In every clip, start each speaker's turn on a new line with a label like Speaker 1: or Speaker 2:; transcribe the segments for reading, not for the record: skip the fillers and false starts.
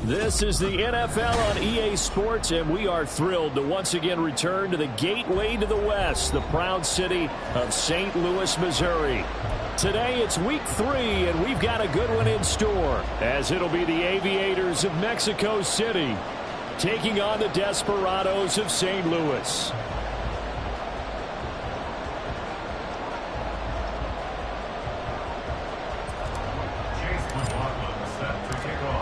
Speaker 1: This is the NFL on EA Sports, and we are thrilled to once again return to the gateway to the West, the proud city of St. Louis, Missouri. Today it's week 3, and we've got a good one in store, as it'll be the Aviators of Mexico City taking on the Desperados of St. Louis.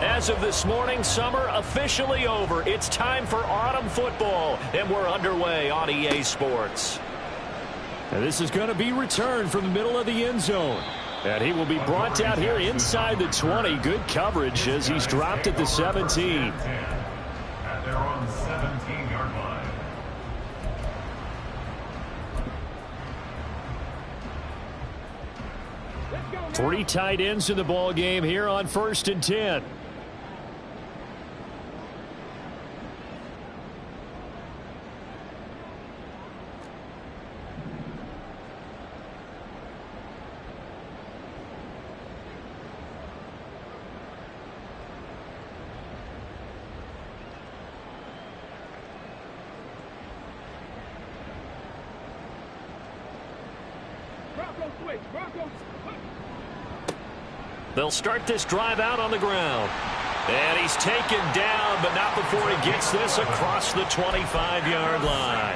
Speaker 1: As of this morning, summer officially over. It's time for autumn football, and we're underway on EA Sports. And this is going to be returned from the middle of the end zone. And he will be brought down here inside the 20. Good coverage as he's dropped at the 17.
Speaker 2: At their own 17-yard line.
Speaker 1: Three tight ends in the ball game here on 1st and 10. They'll start this drive out on the ground. And he's taken down, but not before he gets this across the 25-yard line.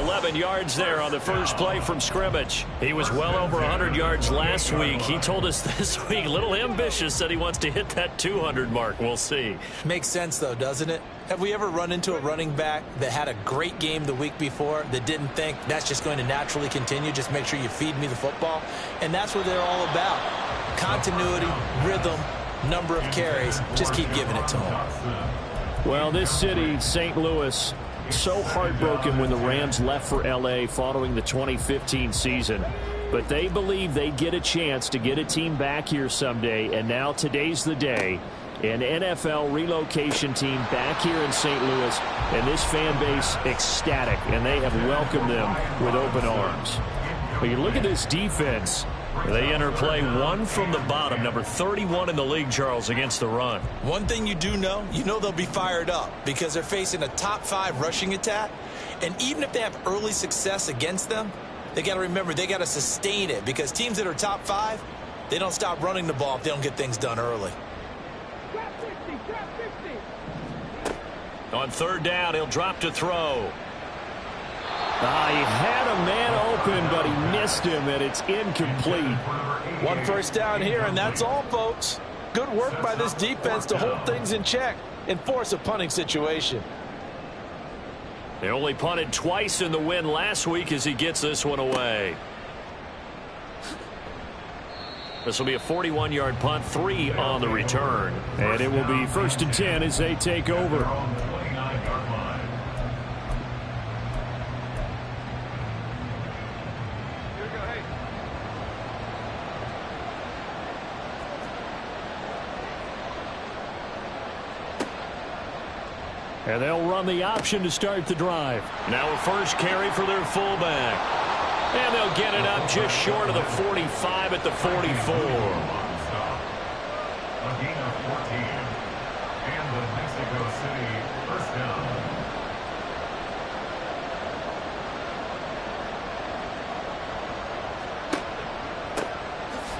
Speaker 1: 11 yards there on the first play from scrimmage. He was well over 100 yards last week. He told us this week, a little ambitious, said he wants to hit that 200 mark. We'll see.
Speaker 3: Makes sense, though, doesn't it? Have we ever run into a running back that had a great game the week before that didn't think that's just going to naturally continue? Just make sure you feed me the football. And that's what they're all about. Continuity, rhythm, number of carries. Just keep giving it to them.
Speaker 1: Well, this city, St. Louis, so heartbroken when the Rams left for L.A. following the 2015 season. But they believe they get a chance to get a team back here someday, and now today's the day. An NFL relocation team back here in St. Louis, and this fan base ecstatic, and they have welcomed them with open arms. But you look at this defense. They enter play one from the bottom, number 31 in the league, Charles, against the run.
Speaker 3: One thing you do know, they'll be fired up because they're facing a top 5 rushing attack. And even if they have early success against them, they got to remember they got to sustain it because teams that are top 5, they don't stop running the ball if they don't get things done early.
Speaker 1: On 3rd down, he'll drop to throw. He had a man open, but he missed him, and it's incomplete.
Speaker 4: 1 first down here, and that's all, folks. Good work by this defense to hold things in check and force a punting situation.
Speaker 1: They only punted twice in the win last week as he gets this one away. This will be a 41-yard punt, 3 on the return. And it will be 1st and 10 as they take over. And they'll run the option to start the drive. Now a first carry for their fullback. And they'll get it up just short of the 45 at the 44.
Speaker 2: A gain of 14. And the Mexico City first down.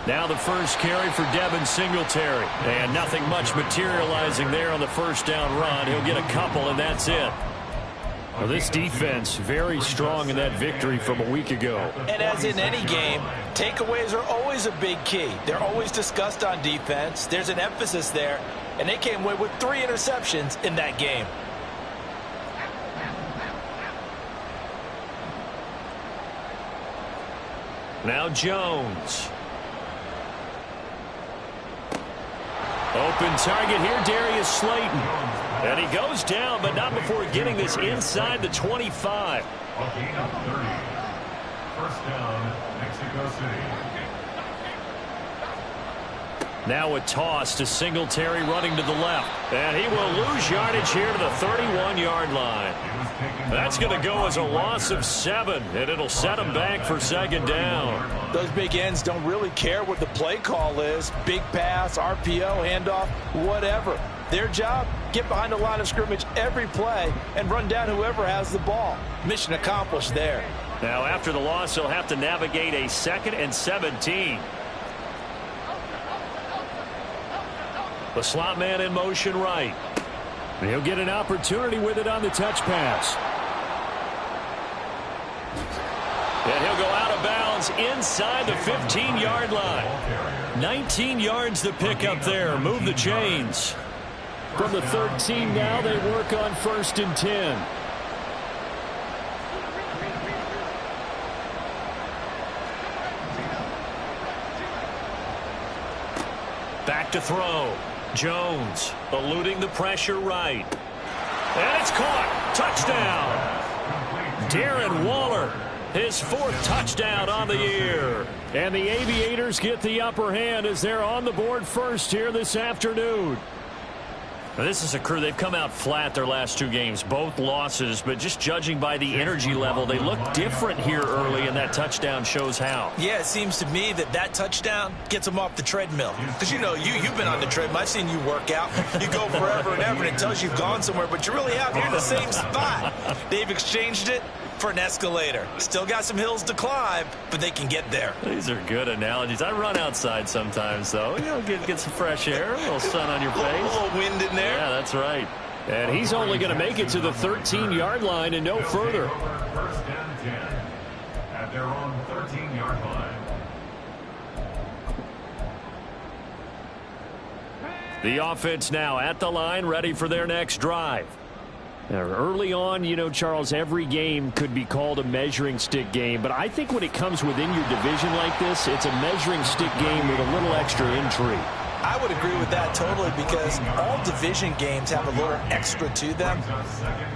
Speaker 1: Now the first carry for Devin Singletary. And nothing much materializing there on the first down run. He'll get a couple, and that's it. Well, this defense very strong in that victory from a week ago.
Speaker 4: And as in any game, takeaways are always a big key. They're always discussed on defense. There's an emphasis there, and they came away with 3 interceptions in that game.
Speaker 1: Now Jones. Open target here, Darius Slayton. And he goes down, but not before getting this inside the 25.
Speaker 2: A gain of 30. First down, Mexico City.
Speaker 1: Now a toss to Singletary running to the left. And he will lose yardage here to the 31-yard line. That's going to go as a loss of 7, and it'll set him back for 2nd down.
Speaker 4: Those big ends don't really care what the play call is. Big pass, RPO, handoff, whatever. Their job, get behind the line of scrimmage every play and run down whoever has the ball. Mission accomplished there.
Speaker 1: Now, after the loss, he'll have to navigate a 2nd and 17. The slot man in motion right. He'll get an opportunity with it on the touch pass. And he'll go out of bounds inside the 15-yard line. 19 yards to pick up there. Move the chains. From the 13 now, they work on 1st and 10. Back to throw. Jones eluding the pressure right. And it's caught. Touchdown. Darren Waller, his 4th touchdown on the year. And the Aviators get the upper hand as they're on the board first here this afternoon. Now, this is a crew, they've come out flat their last 2 games, both losses, but just judging by the energy level, they look different here early, and that touchdown shows how.
Speaker 4: Yeah, it seems to me that touchdown gets them off the treadmill. Because, you know, you've been on the treadmill. I've seen you work out. You go forever and ever, and it tells you you've gone somewhere, but you really have. You're in the same spot. They've exchanged it for an escalator. Still got some hills to climb, but they can get there.
Speaker 1: These are good analogies. I run outside sometimes, though. You know, get some fresh air, a little sun on your face.
Speaker 4: A little wind in there.
Speaker 1: Yeah, that's right. And he's only going to make it to the 13-yard line and no further.
Speaker 2: 1st and 10 at their own 13-yard line.
Speaker 1: The offense now at the line, ready for their next drive. Now, early on, you know, Charles, every game could be called a measuring stick game, but I think when it comes within your division like this, it's a measuring stick game with a little extra intrigue.
Speaker 4: I would agree with that totally, because all division games have a little extra to them.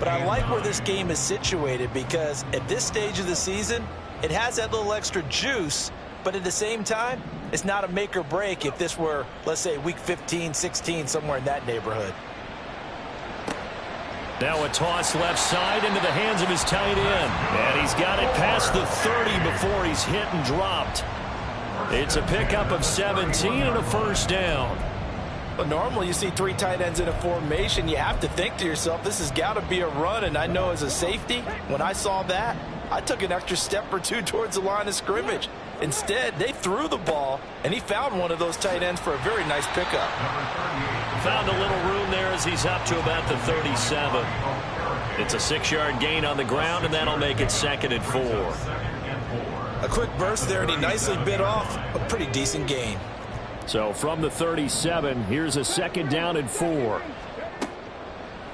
Speaker 4: But I like where this game is situated, because at this stage of the season, it has that little extra juice, but at the same time, it's not a make or break if this were, let's say, week 15, 16, somewhere in that neighborhood.
Speaker 1: Now a toss left side into the hands of his tight end. And he's got it past the 30 before he's hit and dropped. It's a pickup of 17 and a 1st down.
Speaker 4: But normally you see 3 tight ends in a formation. You have to think to yourself, this has got to be a run. And I know as a safety, when I saw that, I took an extra step or 2 towards the line of scrimmage. Instead, they threw the ball, and he found one of those tight ends for a very nice pickup.
Speaker 1: Found a little room there as he's up to about the 37. It's a 6-yard gain on the ground, and that'll make it 2nd and 4.
Speaker 4: A quick burst there, and he nicely bit off a pretty decent gain.
Speaker 1: So from the 37, here's a 2nd down and 4.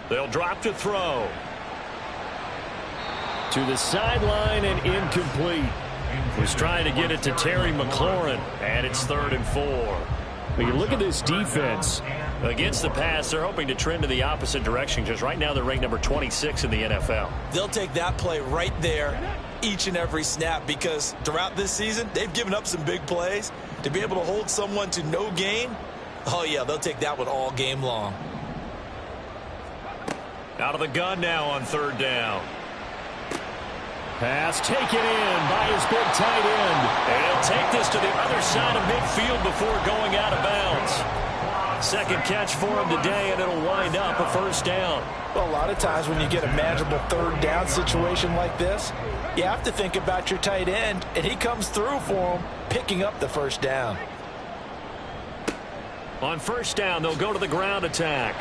Speaker 1: They'll drop to throw. To the sideline and incomplete. Was trying to get it to Terry McLaurin, and it's 3rd and 4. When you look at this defense against the pass, they're hoping to trend in the opposite direction, because right now they're ranked number 26 in the NFL.
Speaker 4: They'll take that play right there each and every snap, because throughout this season, they've given up some big plays. To be able to hold someone to no gain, oh yeah, they'll take that one all game long.
Speaker 1: Out of the gun now on 3rd down. Pass taken in by his big tight end. And he'll take this to the other side of midfield before going out of bounds. 2nd catch for him today, and it'll wind up a 1st down.
Speaker 4: Well, a lot of times when you get a manageable 3rd down situation like this, you have to think about your tight end, and he comes through for him, picking up the 1st down.
Speaker 1: On 1st down, they'll go to the ground attack.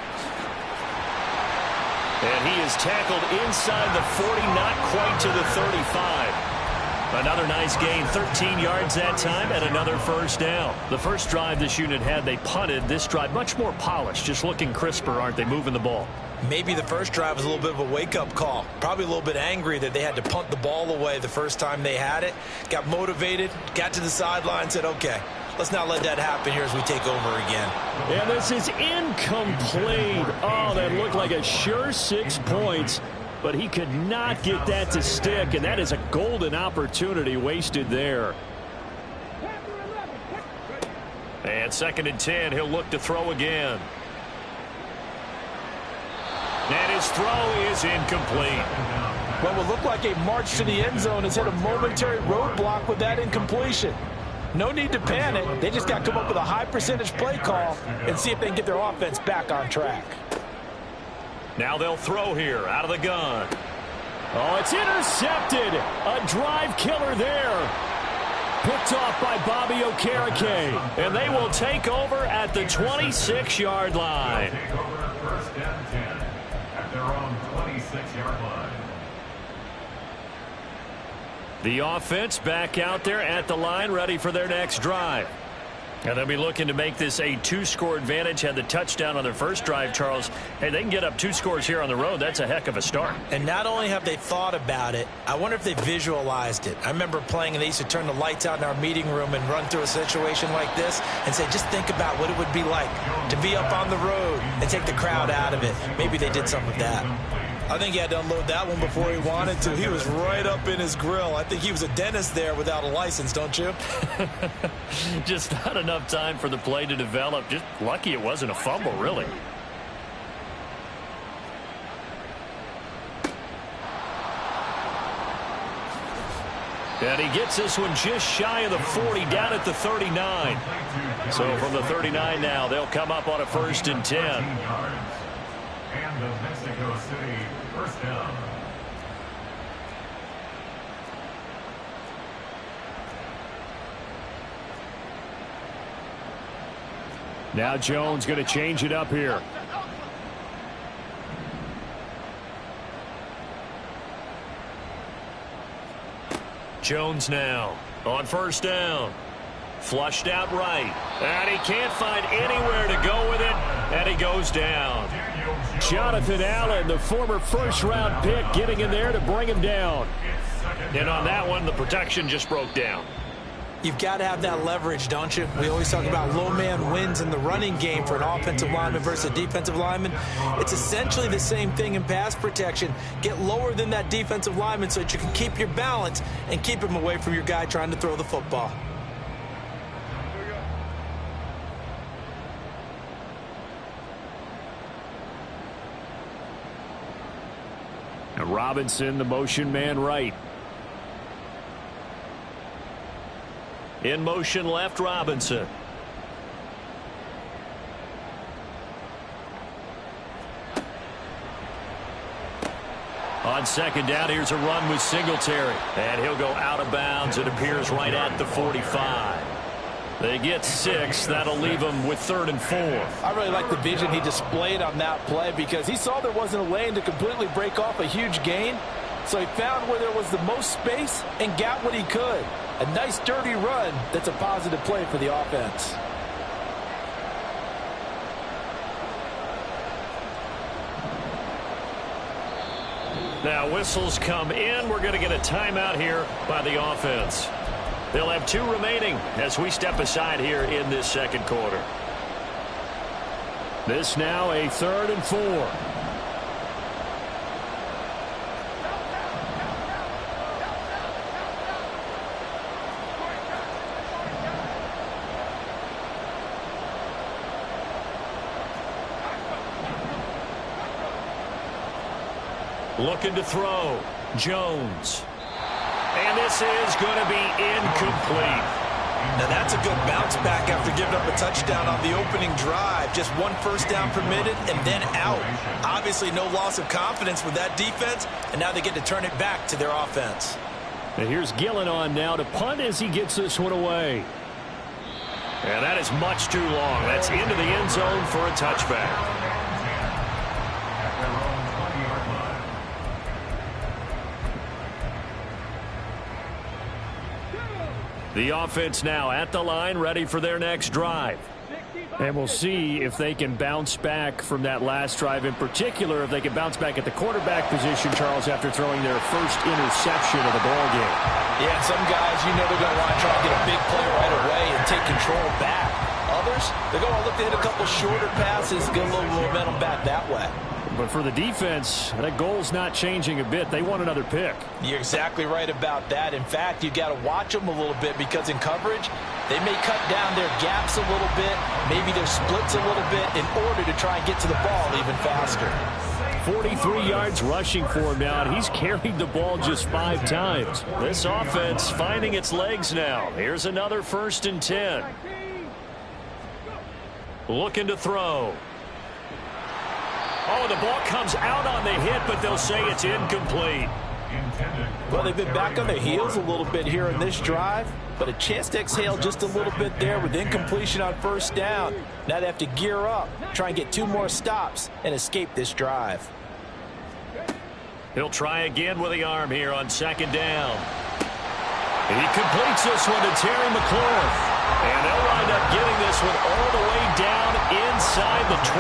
Speaker 1: And he is tackled inside the 40, not quite to the 35. Another nice gain, 13 yards that time, and another 1st down. The first drive this unit had, they punted. This drive, much more polished, just looking crisper, aren't they, moving the ball?
Speaker 4: Maybe the first drive was a little bit of a wake-up call. Probably a little bit angry that they had to punt the ball away the first time they had it. Got motivated, got to the sideline, said, okay, let's not let that happen here as we take over again.
Speaker 1: And this is incomplete. Oh, that looked like a sure 6 points, but he could not get that to stick, and that is a golden opportunity wasted there. And 2nd and 10, he'll look to throw again. And his throw is incomplete.
Speaker 4: What would look like a march to the end zone has hit a momentary roadblock with that incompletion. No need to panic. They just got to come up with a high percentage play call and see if they can get their offense back on track.
Speaker 1: Now they'll throw here out of the gun. Oh, it's intercepted. A drive killer there. Picked off by Bobby Okereke. And they will take over at the 26-yard line.
Speaker 2: Take over first and 10 at their own 26-yard line.
Speaker 1: The offense back out there at the line, ready for their next drive. And they'll be looking to make this a 2-score advantage. Had the touchdown on their first drive, Charles. Hey, they can get up 2 scores here on the road. That's a heck of a start.
Speaker 3: And not only have they thought about it, I wonder if they visualized it. I remember playing, and they used to turn the lights out in our meeting room and run through a situation like this and say, just think about what it would be like to be up on the road and take the crowd out of it. Maybe they did some of that.
Speaker 4: I think he had to unload that one before he wanted to. He was right up in his grill. I think he was a dentist there without a license, don't you?
Speaker 1: Just not enough time for the play to develop. Just lucky it wasn't a fumble, really. And he gets this one just shy of the 40, down at the 39. So from the 39 now, they'll come up on a 1st and 10.
Speaker 2: And the Mexico City first down.
Speaker 1: Now Jones going to change it up here. Jones now on 1st down. Flushed out right. And he can't find anywhere to go with it. And he goes down. Jonathan Allen, the former first-round pick, getting in there to bring him down. And on that one, the protection just broke down.
Speaker 3: You've got to have that leverage, don't you? We always talk about low man wins in the running game for an offensive lineman versus a defensive lineman. It's essentially the same thing in pass protection. Get lower than that defensive lineman so that you can keep your balance and keep him away from your guy trying to throw the football.
Speaker 1: And Robinson, the motion man right. In motion left, Robinson. On 2nd down, here's a run with Singletary. And he'll go out of bounds. It appears right at the 45. They get 6. That'll leave them with 3rd and 4.
Speaker 4: I really like the vision he displayed on that play because he saw there wasn't a lane to completely break off a huge gain. So he found where there was the most space and got what he could. A nice dirty run that's a positive play for the offense.
Speaker 1: Now whistles come in. We're going to get a timeout here by the offense. They'll have 2 remaining as we step aside here in this 2nd quarter. This now a 3rd and 4. Looking to throw. Jones. And this is going to be incomplete.
Speaker 4: Now that's a good bounce back after giving up a touchdown on the opening drive. Just 1 first down permitted and then out. Obviously no loss of confidence with that defense, and now they get to turn it back to their offense.
Speaker 1: And here's Gillen on now to punt as he gets this one away. And that is much too long. That's into the end zone for a touchback. The offense now at the line, ready for their next drive. And we'll see if they can bounce back from that last drive, in particular if they can bounce back at the quarterback position, Charles, after throwing their first interception of the ballgame.
Speaker 4: Yeah, some guys, you know they're going to want to try to get a big play right away and take control back. Others, they're going to look to hit a couple shorter passes, get a little momentum back that way.
Speaker 1: But for the defense, that goal's not changing a bit. They want another pick.
Speaker 4: You're exactly right about that. In fact, you got to watch them a little bit because in coverage, they may cut down their gaps a little bit, maybe their splits a little bit in order to try and get to the ball even faster.
Speaker 1: 43 yards rushing for him now, and he's carried the ball just 5 times. This offense finding its legs now. Here's another 1st and 10. Looking to throw. Oh, the ball comes out on the hit, but they'll say it's incomplete.
Speaker 4: Well, they've been back on their heels a little bit here in this drive, but a chance to exhale just a little bit there with incompletion on 1st down. Now they have to gear up, try and get 2 more stops, and escape this drive.
Speaker 1: He'll try again with the arm here on 2nd down. He completes this one to Terry McLaurin. And they'll wind up getting this one all the way down inside the 20.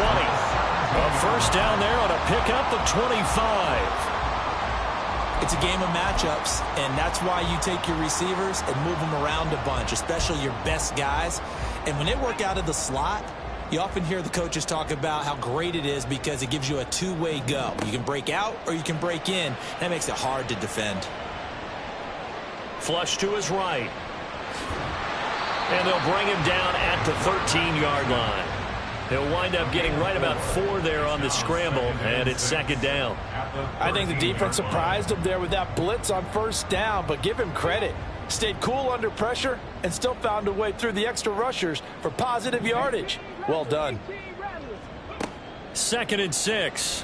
Speaker 1: A 1st down there on a pickup of 25.
Speaker 3: It's a game of matchups, and that's why you take your receivers and move them around a bunch, especially your best guys. And when they work out of the slot, you often hear the coaches talk about how great it is because it gives you a 2-way go. You can break out or you can break in. That makes it hard to defend.
Speaker 1: Flush to his right. And they'll bring him down at the 13-yard line. He'll wind up getting right about 4 there on the scramble, and it's 2nd down.
Speaker 4: I think the defense surprised him there with that blitz on 1st down, but give him credit. Stayed cool under pressure and still found a way through the extra rushers for positive yardage. Well done.
Speaker 1: 2nd and 6.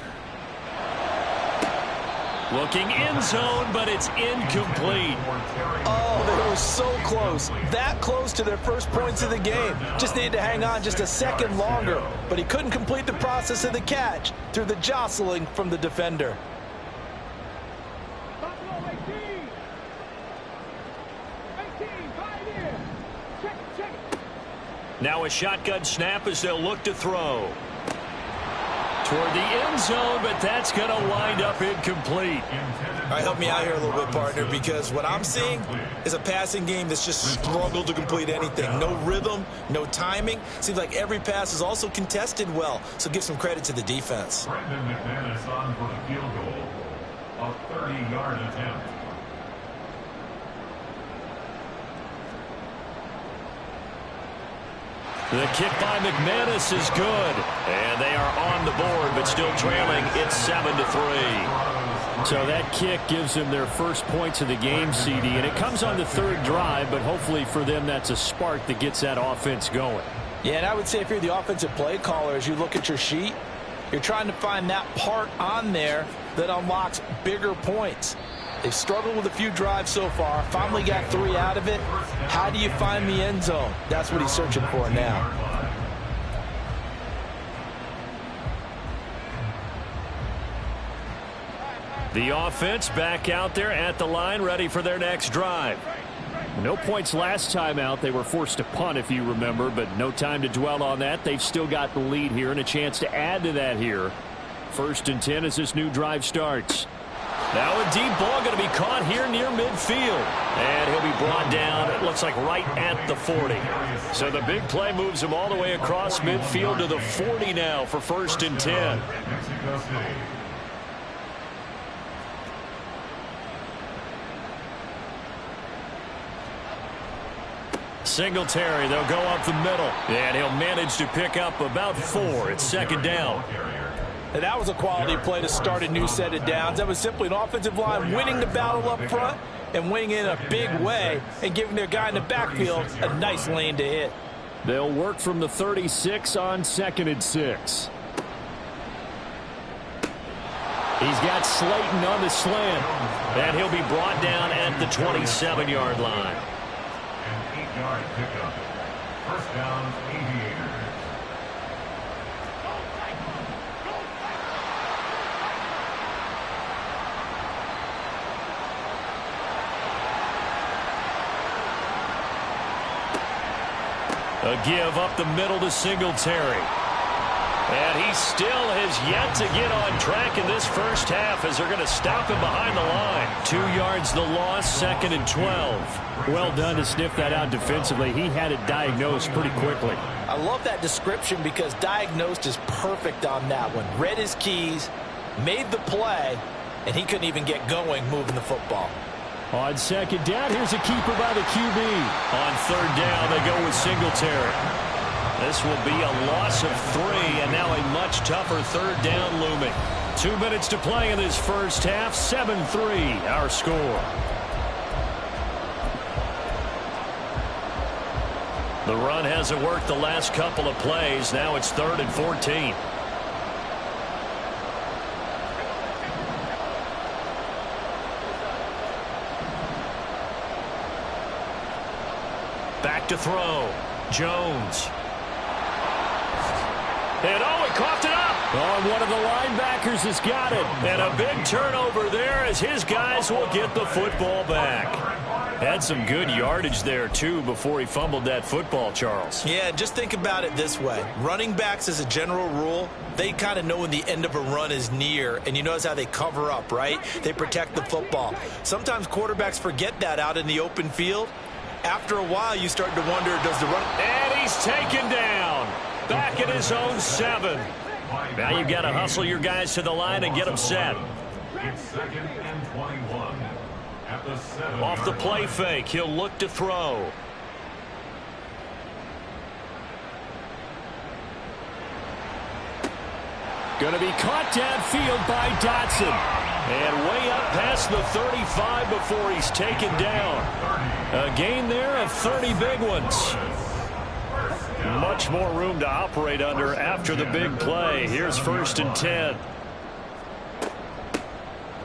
Speaker 1: Looking end zone, but it's incomplete.
Speaker 4: Oh, they were so close. That close to their first points of the game. Just needed to hang on just a second longer. But he couldn't complete the process of the catch through the jostling from the defender.
Speaker 1: Now a shotgun snap as they'll look to throw. Toward the end zone, but that's going to wind up incomplete.
Speaker 3: All right, help me out here a little bit, partner, because what I'm seeing is a passing game that's just struggled to complete anything. No rhythm, no timing. Seems like every pass is also contested well, so give some credit to the defense.
Speaker 2: Brendan McManus on for the field goal. A 30-yard attempt.
Speaker 1: The kick by McManus is good. And they are on the board, but still trailing. It's 7-3. So that kick gives them their first points of the game, CD. And it comes on the 3rd drive, but hopefully for them that's a spark that gets that offense going.
Speaker 4: Yeah, and I would say if you're the offensive play caller, as you look at your sheet, you're trying to find that part on there that unlocks bigger points. They've struggled with a few drives so far. Finally got 3 out of it. How do you find the end zone? That's what he's searching for now.
Speaker 1: The offense back out there at the line, ready for their next drive. No points last time out. They were forced to punt, if you remember, but no time to dwell on that. They've still got the lead here and a chance to add to that here. 1st and 10 as this new drive starts. Now a deep ball going to be caught here near midfield. And he'll be brought down, it looks like right at the 40. So the big play moves him all the way across midfield to the 40 now for 1st and 10.
Speaker 2: Mexico City.
Speaker 1: Singletary, they'll go up the middle. And he'll manage to pick up about 4. It's 2nd down.
Speaker 4: And that was a quality play to start a new set of downs. That was simply an offensive line winning the battle up front and winning in a big way and giving their guy in the backfield a nice lane to hit.
Speaker 1: They'll work from the 36 on 2nd and 6. He's got Slayton on the slant. And he'll be brought down at the 27-yard line.
Speaker 2: An 8-yard pickup. 1st down, Aviators.
Speaker 1: A give up the middle to Singletary. And he still has yet to get on track in this first half as they're going to stop him behind the line. 2 yards the loss, 2nd and 12. Well done to sniff that out defensively. He had it diagnosed pretty quickly.
Speaker 4: I love that description because diagnosed is perfect on that one. Read his keys, made the play, and he couldn't even get going moving the football.
Speaker 1: On 2nd down, here's a keeper by the QB. On 3rd down, they go with Singletary. This will be a loss of 3, and now a much tougher third down looming. 2 minutes to play in this first half. 7-3 our score. The run hasn't worked the last couple of plays. Now it's 3rd and 14. Back to throw. Jones. And he coughed it up. Oh, one of the linebackers has got it. And a big turnover there as his guys will get the football back. Had some good yardage there, too, before he fumbled that football, Charles.
Speaker 4: Yeah, just think about it this way. Running backs, as a general rule, they kind of know when the end of a run is near, and you notice how they cover up, right? They protect the football. Sometimes quarterbacks forget that out in the open field. After a while, you start to wonder, does the run...
Speaker 1: And he's taken down. Back at his own 7. Now you've got to hustle your guys to the line and get them set.
Speaker 2: It's 2nd and 21. At the 7.
Speaker 1: Off the play fake, he'll look to throw. Going to be caught downfield by Dotson. And way up past the 35 before he's taken down. A gain there of 30 big ones. Much more room to operate under after the big play. Here's 1st and 10.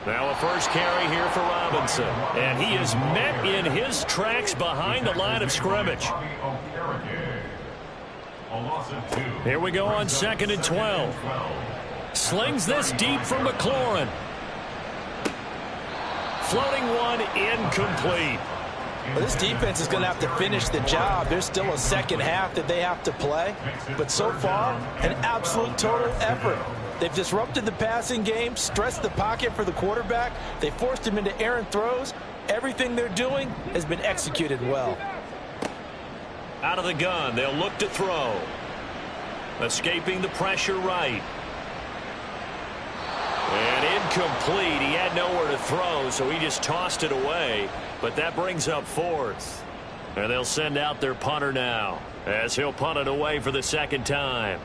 Speaker 1: Now a first carry here for Robinson. And he is met in his tracks behind the line of scrimmage. Here we go on 2nd and 12. Slings this deep from McLaurin. Floating one, incomplete.
Speaker 4: Well, this defense is going to have to finish the job. There's still a second half that they have to play. But so far, an absolute total effort. They've disrupted the passing game, stressed the pocket for the quarterback. They forced him into errant throws. Everything they're doing has been executed well.
Speaker 1: Out of the gun, they'll look to throw. Escaping the pressure right. And incomplete. He had nowhere to throw, so he just tossed it away. But that brings up 4th. And they'll send out their punter now, as he'll punt it away for the 2nd time.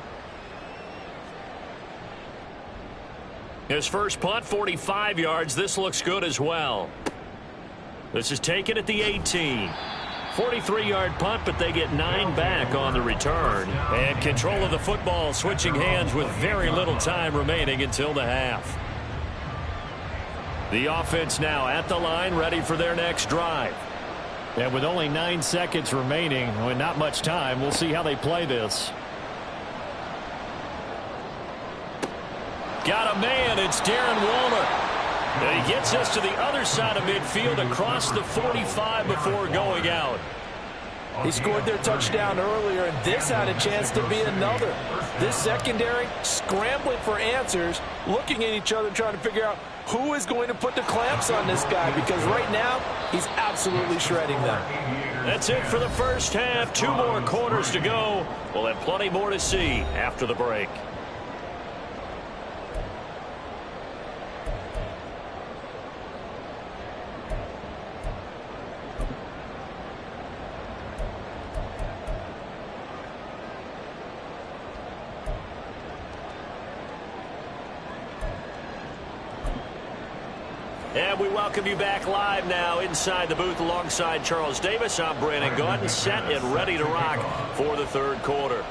Speaker 1: His first punt, 45 yards. This looks good as well. This is taken at the 18. 43-yard punt, but they get 9 back on the return. And control of the football switching hands with very little time remaining until the half. The offense now at the line, ready for their next drive. And with only 9 seconds remaining, with not much time, we'll see how they play this. Got a man, it's Darren Waller. And he gets us to the other side of midfield across the 45 before going out.
Speaker 4: He scored their touchdown earlier, and this had a chance to be another. This secondary scrambling for answers, looking at each other, trying to figure out who is going to put the clamps on this guy, because right now he's absolutely shredding them.
Speaker 1: That's it for the first half. 2 more quarters to go. We'll have plenty more to see after the break. And we welcome you back live now inside the booth alongside Charles Davis. I'm Brandon Gaudin, set and ready to rock for the 3rd quarter.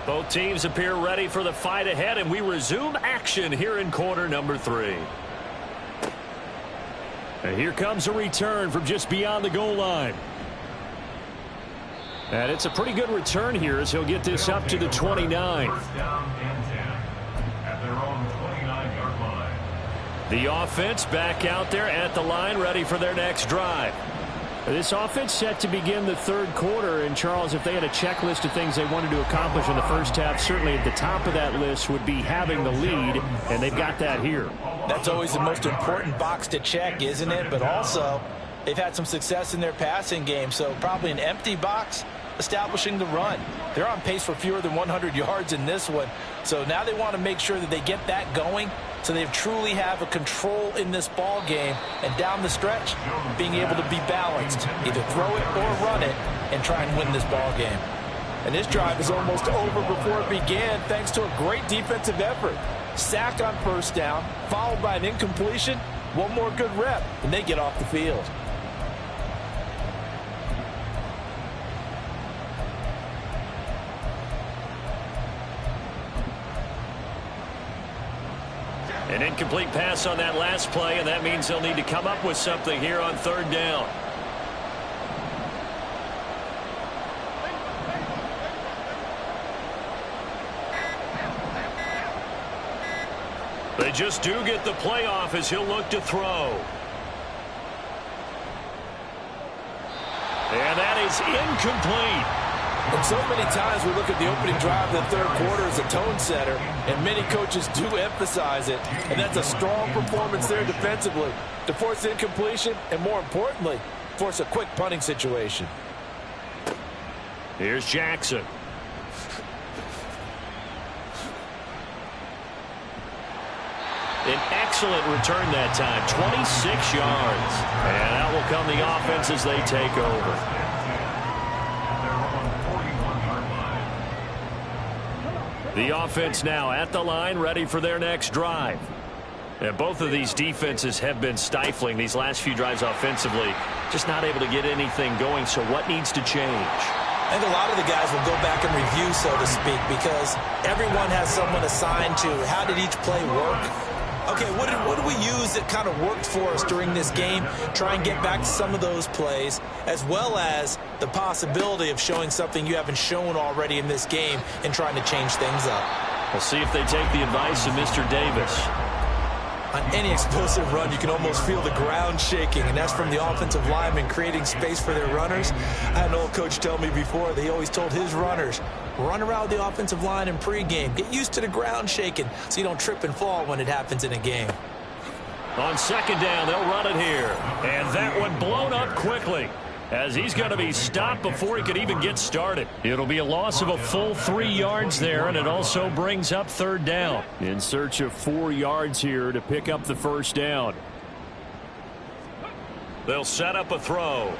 Speaker 1: Both teams appear ready for the fight ahead, and we resume action here in quarter number 3. And here comes a return from just beyond the goal line. And it's a pretty good return here as he'll get this up to the 29.
Speaker 2: First down and 10 at their own 29-yard line.
Speaker 1: The offense back out there at the line, ready for their next drive. This offense set to begin the 3rd quarter. And, Charles, if they had a checklist of things they wanted to accomplish in the first half, certainly at the top of that list would be having the lead, and they've got that here.
Speaker 4: That's always the most important box to check, isn't it? But also, they've had some success in their passing game, so probably an empty box establishing the run. They're on pace for fewer than 100 yards in this one. So now they want to make sure that they get that going So they truly have a control in this ball game, and down the stretch, being able to be balanced, either throw it or run it, and try and win this ball game.
Speaker 5: And this drive is almost over before it began thanks to a great defensive effort. Sack on first down, followed by an incompletion. One more good rep, and they get off the field.
Speaker 1: An incomplete pass on that last play, and that means they'll need to come up with something here on third down. They just do get the play off as he'll look to throw. And that is incomplete.
Speaker 5: And so many times we look at the opening drive of the third quarter as a tone setter, and many coaches do emphasize it. And that's a strong performance there defensively to force incompletion and, more importantly, force a quick punting situation.
Speaker 1: Here's Jackson. An excellent return that time, 26 yards. And out will come the offense as they take over. The offense now at the line, ready for their next drive. And both of these defenses have been stifling these last few drives offensively. Just not able to get anything going, so what needs to change?
Speaker 4: I think a lot of the guys will go back and review, so to speak, because everyone has someone assigned to how did each play work. Okay, what did we use that kind of worked for us during this game? Try and get back to some of those plays, as well as the possibility of showing something you haven't shown already in this game and trying to change things up.
Speaker 1: We'll see if they take the advice of Mr. Davis.
Speaker 4: On any explosive run, you can almost feel the ground shaking, and that's from the offensive linemen creating space for their runners. I had an old coach tell me before, they always told his runners, run around the offensive line in pregame. Get used to the ground shaking so you don't trip and fall when it happens in a game.
Speaker 1: On second down, they'll run it here. And that one blown up quickly, as he's going to be stopped before he could even get started. It'll be a loss of a full 3 yards there, and it also brings up third down. In search of 4 yards here to pick up the first down. They'll set up a throw.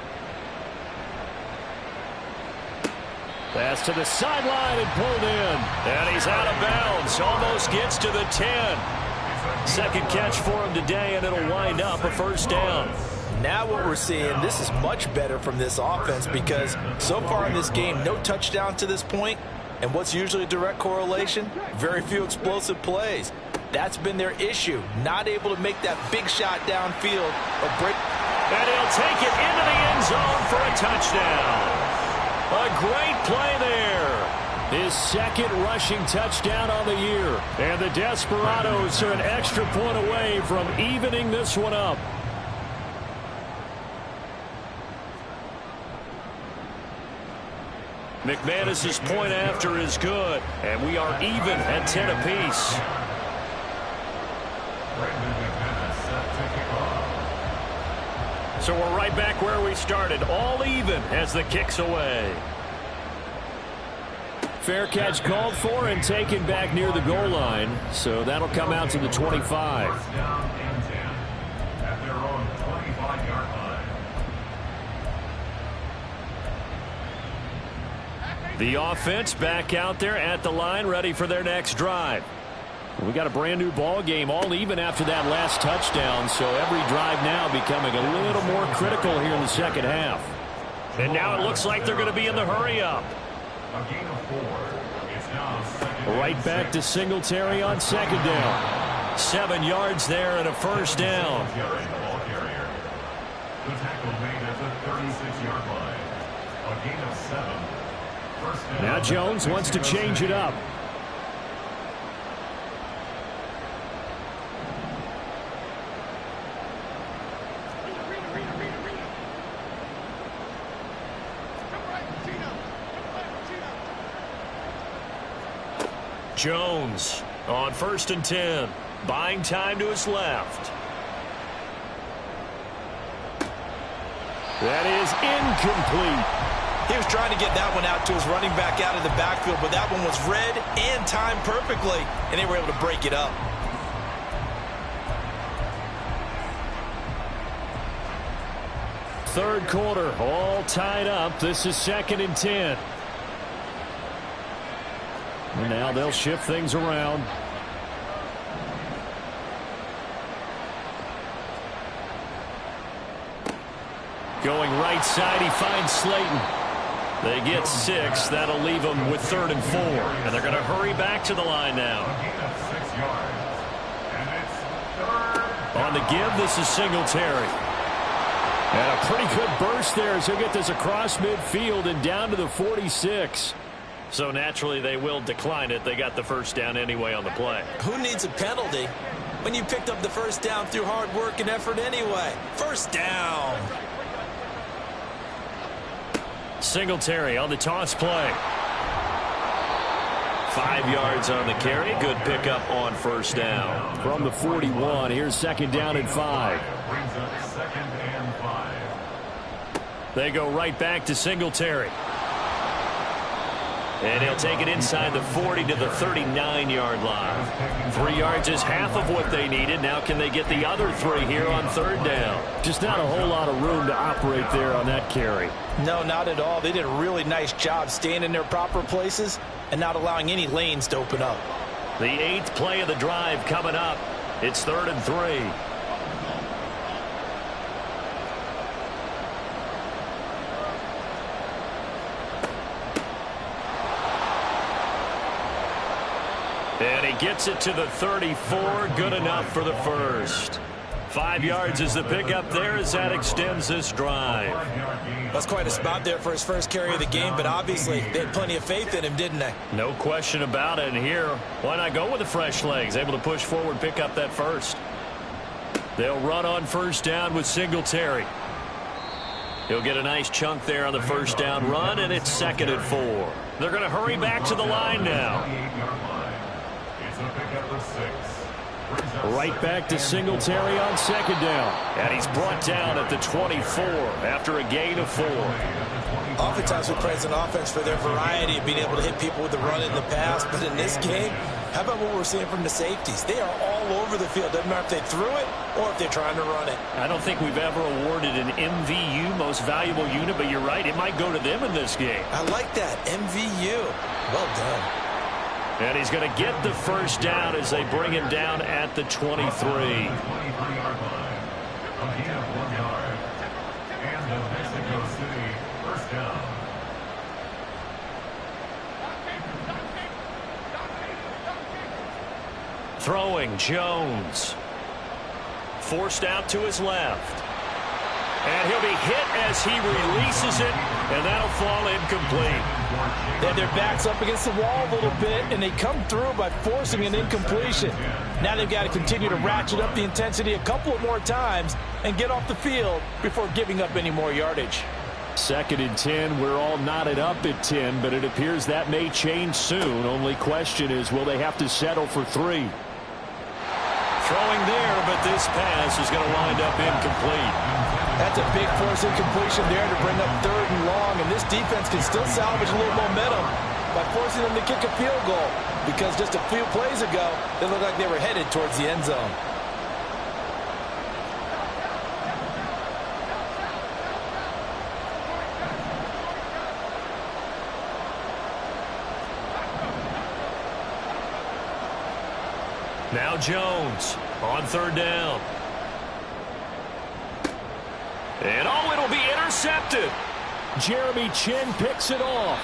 Speaker 1: Pass to the sideline and pulled in. And he's out of bounds. Almost gets to the 10. Second catch for him today, and it'll wind up a first down.
Speaker 5: Now what we're seeing, this is much better from this offense because so far in this game, no touchdown to this point. And what's usually a direct correlation? Very few explosive plays. That's been their issue. Not able to make that big shot downfield or break.
Speaker 1: And he'll take it into the end zone for a touchdown. A great play there. His second rushing touchdown on the year. And the Desperados are an extra point away from evening this one up. McManus's point after is good, and we are even at 10 apiece. So we're right back where we started, all even as the kick's away. Fair catch called for and taken back near the goal line, so that'll come out to the 25.
Speaker 2: Down and 10 at their own 25-yard line.
Speaker 1: The offense back out there at the line, ready for their next drive. We got a brand new ball game, all even after that last touchdown, so every drive now becoming a little more critical here in the second half. And now it looks like they're going to be in the hurry up.
Speaker 2: A gain of 4. It's now second.
Speaker 1: Right back to Singletary on second down. 7 yards there and a first down.
Speaker 2: The ball carrier. The tackle made at the 36-yard line. A gain of 7. First down.
Speaker 1: Now Jones wants to change it up. Jones on 1st and 10, buying time to his left. That is incomplete.
Speaker 4: He was trying to get that one out to his running back out of the backfield, but that one was read and timed perfectly, and they were able to break it up.
Speaker 1: third quarter, all tied up. This is 2nd and 10. And now they'll shift things around. Going right side, he finds Slayton. They get 6. That'll leave them with 3rd and 4. And they're going to hurry back to the line now. On the give, this is Singletary. And a pretty good burst there as he'll get this across midfield and down to the 46. So naturally they will decline it. They got the first down anyway on the play.
Speaker 4: Who needs a penalty when you picked up the first down through hard work and effort anyway? First down.
Speaker 1: Singletary on the toss play. 5 yards on the carry. Good pickup on first down. From the 41, here's 2nd down and 5. They go right back to Singletary. And he'll take it inside the 40 to the 39-yard line. 3 yards is half of what they needed. Now can they get the other 3 here on 3rd down? Just not a whole lot of room to operate there on that carry.
Speaker 4: No, not at all. They did a really nice job staying in their proper places and not allowing any lanes to open up.
Speaker 1: The 8th play of the drive coming up. It's 3rd and 3. And he gets it to the 34. Good enough for the first. 5 yards is the pickup there as that extends this drive.
Speaker 4: That's quite a spot there for his first carry of the game, but obviously they had plenty of faith in him, didn't they?
Speaker 1: No question about it. And here, why not go with the fresh legs? Able to push forward, pick up that first. They'll run on first down with Singletary. He'll get a nice chunk there on the first down run, and it's 2nd and 4. They're going to hurry back to the line now. Right back to Singletary on 2nd down. And he's brought down at the 24 after a gain of 4.
Speaker 4: Oftentimes we praise an offense for their variety of being able to hit people with the run in the past. But in this game, how about what we're seeing from the safeties? They are all over the field. Doesn't matter if they threw it or if they're trying to run it.
Speaker 1: I don't think we've ever awarded an MVU, most valuable unit, but you're right. It might go to them in this game.
Speaker 4: I like that. MVU. Well done.
Speaker 1: And he's going to get the first down as they bring him down at the 23. Throwing, Jones. Forced out to his left. And he'll be hit as he releases it, and that'll fall incomplete.
Speaker 4: They had their backs up against the wall a little bit, and they come through by forcing an incompletion. Now they've got to continue to ratchet up the intensity a couple of more times and get off the field before giving up any more yardage.
Speaker 1: 2nd and 10. We're all knotted up at 10, but it appears that may change soon. Only question is, will they have to settle for 3? Throwing there, but this pass is going to wind up incomplete.
Speaker 4: That's a big force incompletion there to bring up 3rd and long, and this defense can still salvage a little momentum by forcing them to kick a field goal, because just a few plays ago, they looked like they were headed towards the end zone.
Speaker 1: Now Jones on 3rd down. And it'll be intercepted. Jeremy Chinn picks it off.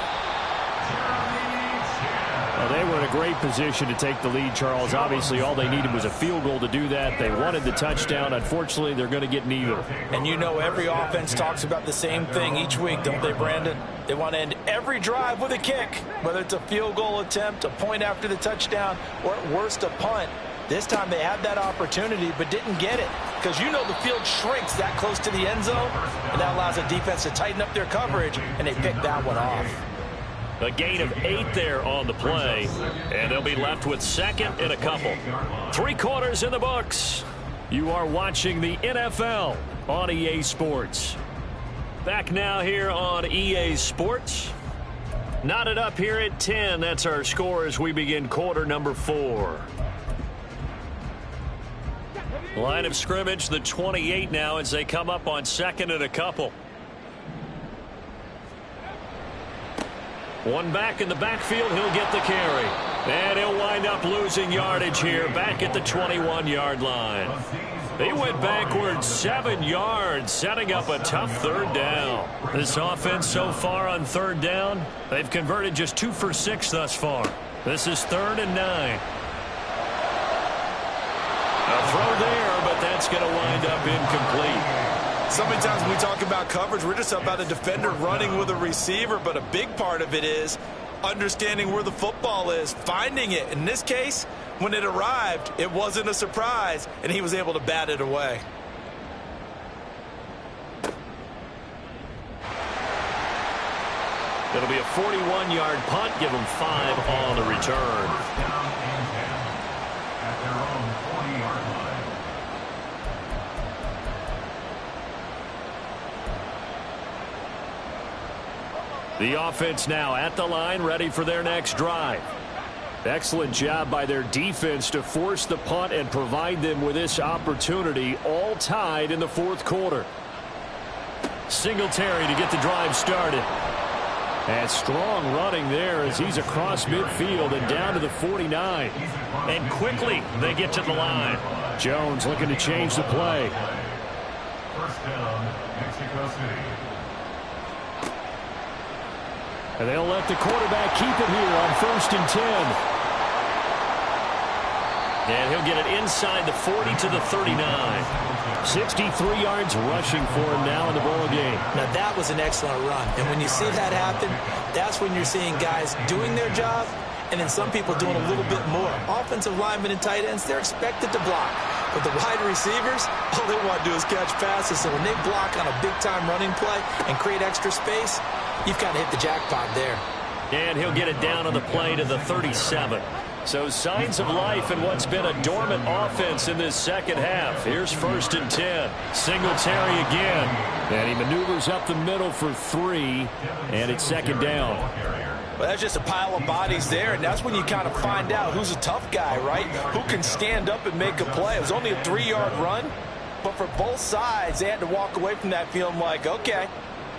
Speaker 1: Well, they were in a great position to take the lead, Charles. Obviously, all they needed was a field goal to do that. They wanted the touchdown. Unfortunately, they're going to get neither.
Speaker 4: And you know every offense talks about the same thing each week, don't they, Brandon? They want to end every drive with a kick, whether it's a field goal attempt, a point after the touchdown, or at worst, a punt. This time they had that opportunity but didn't get it, because you know the field shrinks that close to the end zone, and that allows the defense to tighten up their coverage, and they picked that one off.
Speaker 1: A gain of 8 there on the play, and they'll be left with 2nd and a couple. 3 quarters in the books. You are watching the NFL on EA Sports. Back now here on EA Sports. Knotted up here at 10. That's our score as we begin quarter number 4. Line of scrimmage, the 28 now as they come up on 2nd and a couple. One back in the backfield, he'll get the carry. And he'll wind up losing yardage here back at the 21-yard line. They went backwards 7 yards, setting up a tough 3rd down. This offense so far on 3rd down, they've converted just 2 for 6 thus far. This is 3rd and 9. A throw there, but that's going to wind up incomplete.
Speaker 5: So many times when we talk about coverage, we're just about a defender running with a receiver, but a big part of it is understanding where the football is, finding it. In this case, when it arrived, it wasn't a surprise, and he was able to bat it away.
Speaker 1: It'll be a 41-yard punt, give them 5 on the return.
Speaker 2: Down and 10 at their own 40-yard line.
Speaker 1: The offense now at the line, ready for their next drive. Excellent job by their defense to force the punt and provide them with this opportunity, all tied in the 4th quarter. Singletary to get the drive started. And strong running there as he's across midfield and down to the 49. And quickly they get to the line. Jones looking to change the play.
Speaker 2: First down, Mexico City.
Speaker 1: And they'll let the quarterback keep it here on 1st and 10. And he'll get it inside the 40 to the 39. 63 yards rushing for him now in the ball game.
Speaker 4: Now, that was an excellent run. And when you see that happen, that's when you're seeing guys doing their job and then some people doing a little bit more. Offensive linemen and tight ends, they're expected to block. But the wide receivers, all they want to do is catch passes. So when they block on a big-time running play and create extra space, you've kind of hit the jackpot there.
Speaker 1: And he'll get it down on the play to the 37. So signs of life in what's been a dormant offense in this second half. Here's 1st and 10. Singletary again. And he maneuvers up the middle for 3. And it's 2nd down.
Speaker 5: Well, that's just a pile of bodies there, and that's when you kind of find out who's a tough guy, right? Who can stand up and make a play. It was only a 3-yard run, but for both sides, they had to walk away from that feeling like, okay,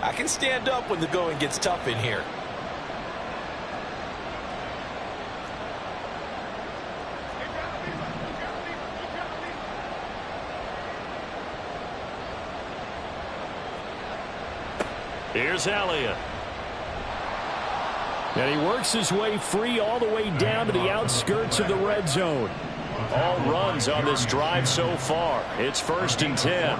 Speaker 5: I can stand up when the going gets tough in here.
Speaker 1: Here's Elliott. And he works his way free all the way down to the outskirts of the red zone. All runs on this drive so far. It's 1st and 10.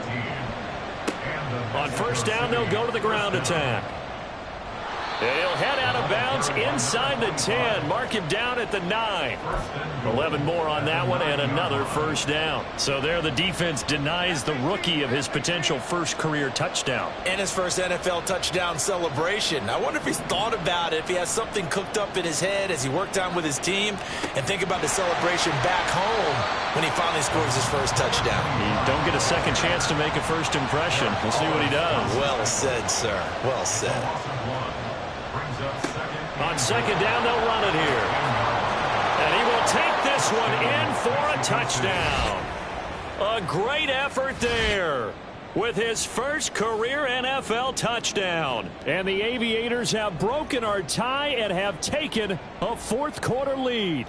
Speaker 1: On 1st down, they'll go to the ground attack. And he'll head out of bounds inside the 10. Mark him down at the 9. 11 more on that one and another 1st down. So there the defense denies the rookie of his potential first career touchdown.
Speaker 5: And his first NFL touchdown celebration. I wonder if he's thought about it, if he has something cooked up in his head as he worked on with his team, and think about the celebration back home when he finally scores his first touchdown.
Speaker 1: You don't get a second chance to make a first impression. We'll see what he does.
Speaker 5: Well said, sir. Well said.
Speaker 1: On 2nd down, they'll run it here. And he will take this one in for a touchdown. A great effort there with his first career NFL touchdown. And the Aviators have broken our tie and have taken a 4th quarter lead.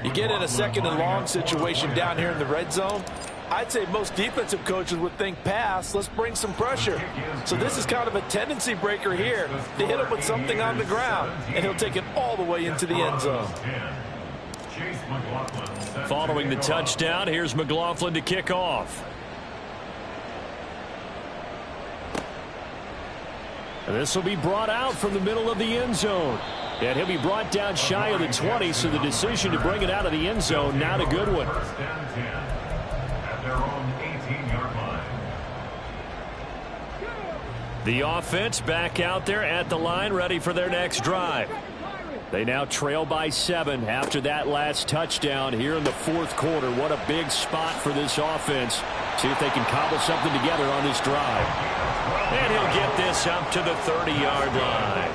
Speaker 5: You get in a 2nd and long situation down here in the red zone, I'd say most defensive coaches would think pass, let's bring some pressure. So this is kind of a tendency breaker here to hit him with something on the ground, and he'll take it all the way into the end zone.
Speaker 1: Following the touchdown, here's McLaughlin to kick off. And this will be brought out from the middle of the end zone. And he'll be brought down shy of the 20, so the decision to bring it out of the end zone, not a good one. The offense back out there at the line, ready for their next drive. They now trail by 7 after that last touchdown here in the 4th quarter. What a big spot for this offense. See if they can cobble something together on this drive. And he'll get this up to the 30-yard line.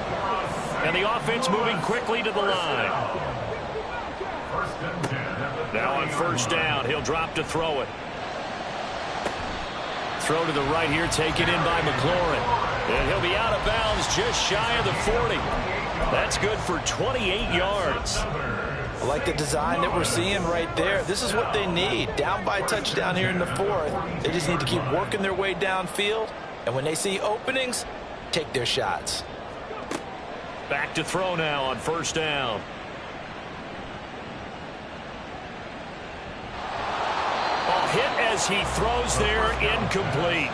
Speaker 1: And the offense moving quickly to the line.
Speaker 2: 1st and 10 at the
Speaker 1: Now on first down, he'll drop to throw it. Throw to the right here, taken in by McLaurin. And he'll be out of bounds just shy of the 40. That's good for 28 yards.
Speaker 4: I like the design that we're seeing right there. This is what they need. Down by a touchdown here in the fourth. They just need to keep working their way downfield. And when they see openings, take their shots.
Speaker 1: Back to throw now on first down. Ball hit as he throws there, incomplete.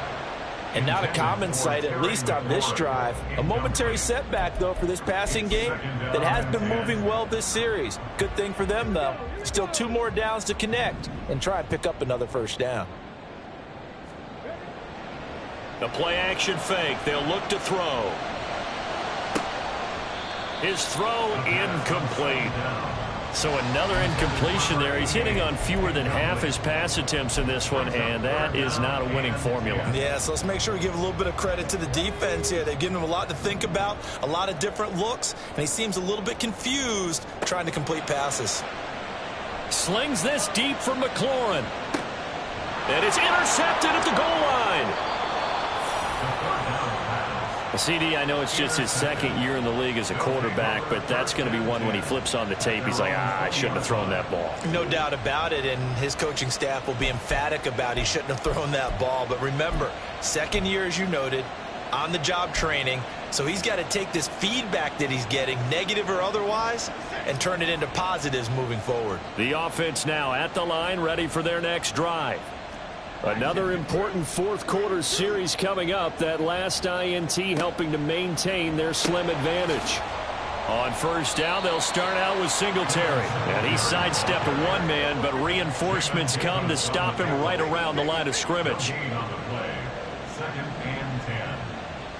Speaker 4: And not a common sight, at least on this drive. A momentary setback, though, for this passing game that has been moving well this series. Good thing for them, though. Still 2 more downs to connect and try and pick up another first down.
Speaker 1: The play action fake. They'll look to throw. His throw incomplete. So another incompletion there. He's hitting on fewer than half his pass attempts in this one, and that is not a winning formula.
Speaker 4: Yeah, so let's make sure we give a little bit of credit to the defense here. They've given him a lot to think about, a lot of different looks, and he seems a little bit confused trying to complete passes.
Speaker 1: Slings this deep for McLaurin. And it's intercepted at the goal line. CD, I know it's just his second year in the league as a quarterback, but that's going to be one when he flips on the tape. He's like, I shouldn't have thrown that ball.
Speaker 4: No doubt about it, and his coaching staff will be emphatic about he shouldn't have thrown that ball. But remember, second year, as you noted, on-the-job training, so he's got to take this feedback that he's getting, negative or otherwise, and turn it into positives moving forward.
Speaker 1: The offense now at the line, ready for their next drive. Another important fourth quarter series coming up. That last INT helping to maintain their slim advantage. On first down, they'll start out with Singletary. And he sidestepped a one-man, but reinforcements come to stop him right around the line of scrimmage.
Speaker 2: Second and 10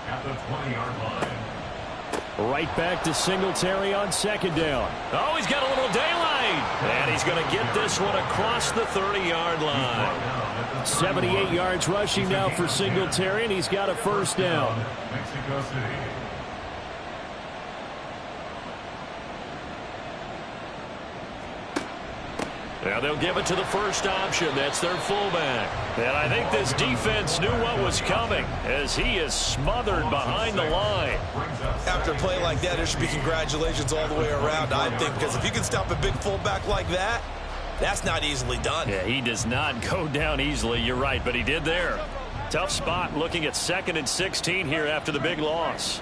Speaker 2: at the 20-yard line.
Speaker 1: Right back to Singletary on second down. Oh, he's got a little daylight. And he's going to get this one across the 30-yard line. 78 yards rushing now for Singletary, and he's got a first down.
Speaker 2: Mexico City.
Speaker 1: Now they'll give it to the first option. That's their fullback. And I think this defense knew what was coming as he is smothered behind the line.
Speaker 4: After a play like that, there should be congratulations all the way around, I think, because if you can stop a big fullback like that, that's not easily done.
Speaker 1: Yeah, he does not go down easily. You're right, but he did there. Tough spot looking at 2nd and 16 here after the big loss.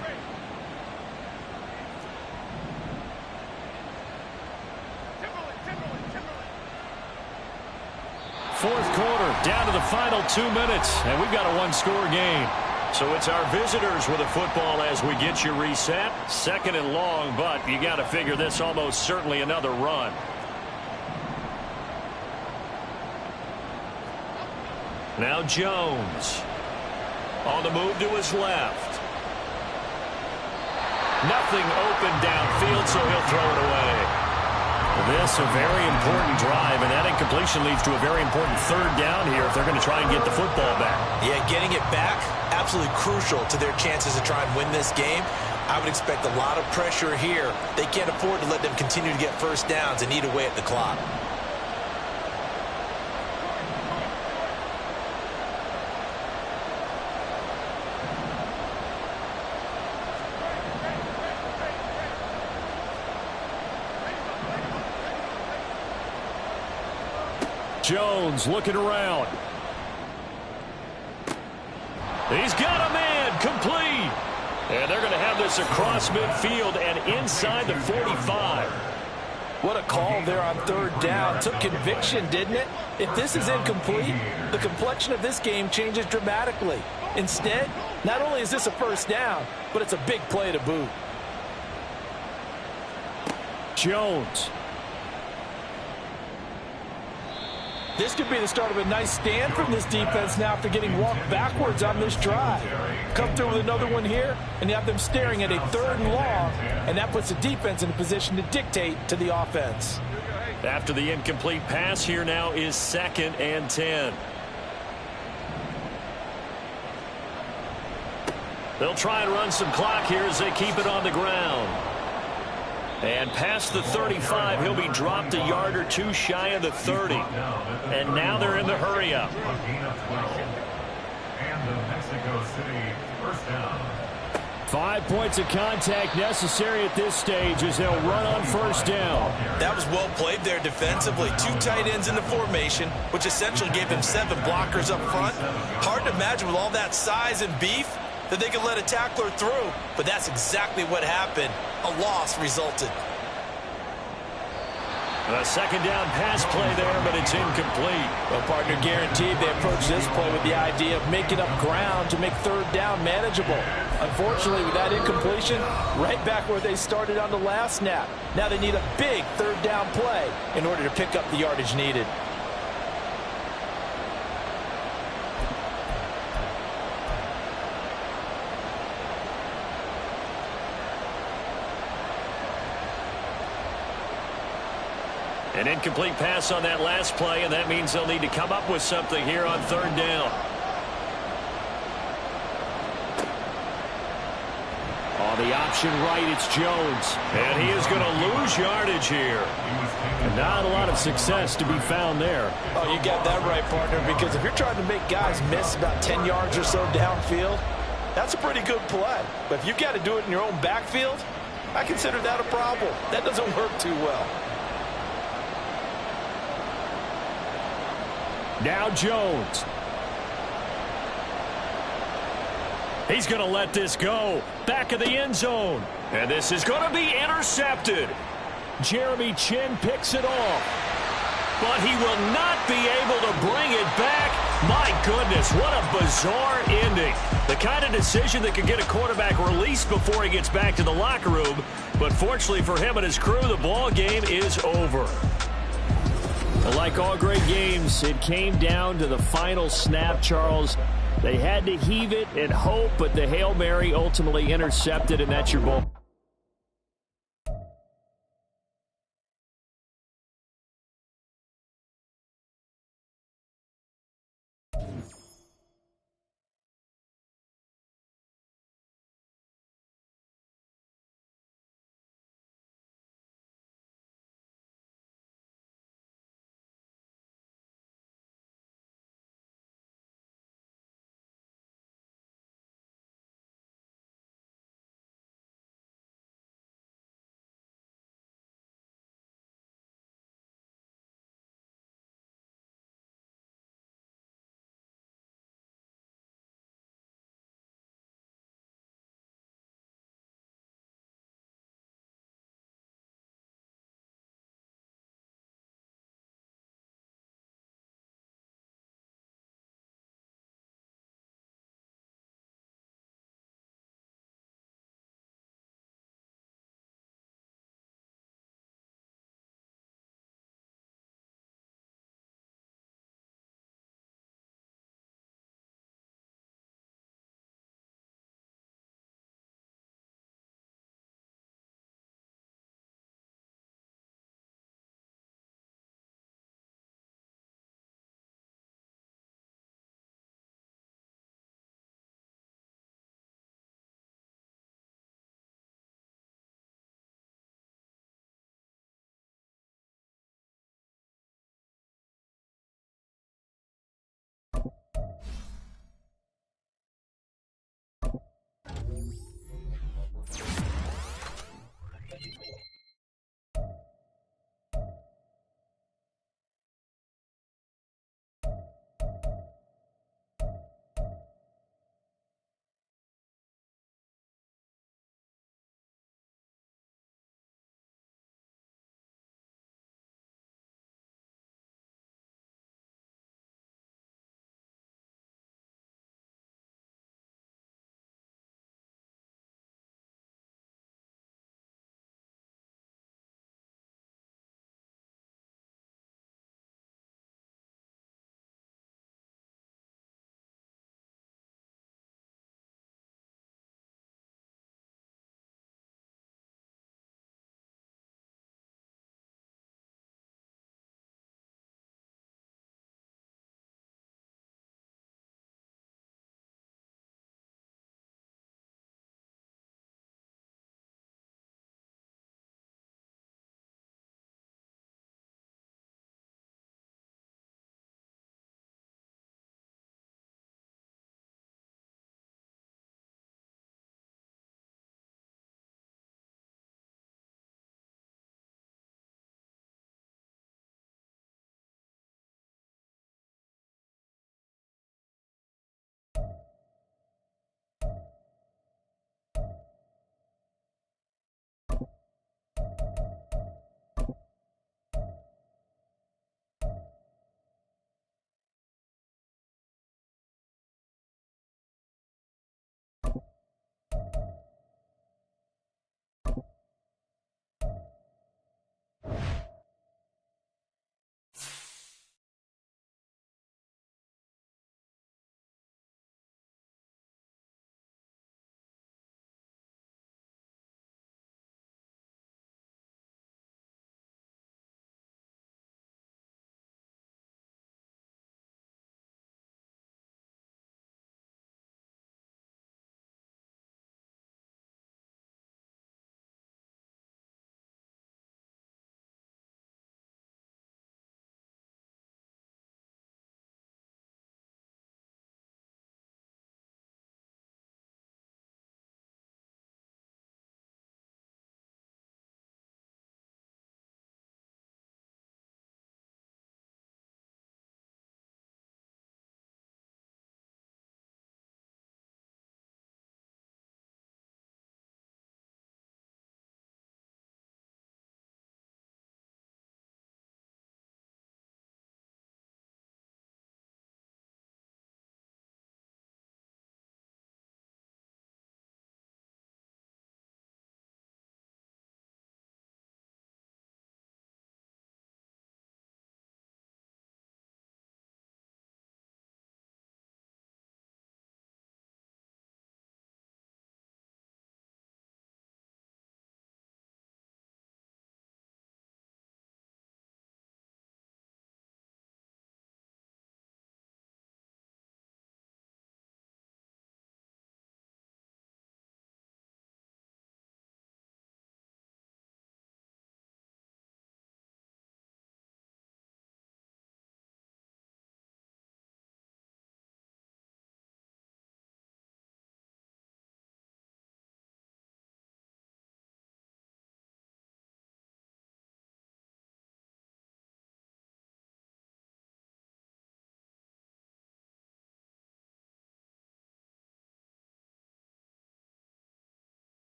Speaker 1: Fourth quarter, down to the final 2 minutes, and we've got a one-score game. So it's our visitors with the football as we get you reset. 2nd and long, but you got to figure this almost certainly another run. Now Jones on the move to his left. Nothing open downfield, so he'll throw it away. This a very important drive, and that incompletion leads to a very important third down here if they're going to try and get the football back.
Speaker 4: Yeah, getting it back, absolutely crucial to their chances to try and win this game. I would expect a lot of pressure here. They can't afford to let them continue to get first downs and eat away at the clock.
Speaker 1: Jones looking around. He's got a man, complete. And they're going to have this across midfield and inside the 45.
Speaker 4: What a call there on third down. Took conviction, didn't it? If this is incomplete, the complexion of this game changes dramatically. Instead, not only is this a first down, but it's a big play to boot.
Speaker 1: Jones.
Speaker 4: This could be the start of a nice stand from this defense now after getting walked backwards on this drive. Come through with another one here, and you have them staring at a 3rd and long, and that puts the defense in a position to dictate to the offense.
Speaker 1: After the incomplete pass, here now is 2nd and 10. They'll try and run some clock here as they keep it on the ground. And past the 35, he'll be dropped a yard or two shy of the 30. And now they're in the hurry-up.
Speaker 2: A gain of 12. And the Mexico City first down.
Speaker 1: 5 points of contact necessary at this stage as they'll run on first down.
Speaker 5: That was well played there defensively. 2 tight ends in the formation, which essentially gave him 7 blockers up front. Hard to imagine with all that size and beef that they could let a tackler through, but that's exactly what happened. A loss resulted.
Speaker 1: A second down pass play there, but it's incomplete.
Speaker 4: Well, partner, guaranteed they approach this play with the idea of making up ground to make third down manageable. Unfortunately, with that incompletion, right back where they started on the last snap. Now they need a big third down play in order to pick up the yardage needed.
Speaker 1: An incomplete pass on that last play, and that means they'll need to come up with something here on third down. On the option right, it's Jones. And he is going to lose yardage here. Not a lot of success to be found there.
Speaker 4: Oh, you got that right, partner, because if you're trying to make guys miss about 10 yards or so downfield, that's a pretty good play. But if you've got to do it in your own backfield, I consider that a problem. That doesn't work too well.
Speaker 1: Now Jones. He's going to let this go. Back of the end zone. And this is going to be intercepted. Jeremy Chinn picks it off. But he will not be able to bring it back. My goodness, what a bizarre ending. The kind of decision that could get a quarterback released before he gets back to the locker room. But fortunately for him and his crew, the ball game is over. Like all great games, it came down to the final snap, Charles. They had to heave it and hope, but the Hail Mary ultimately intercepted, and that's your ball.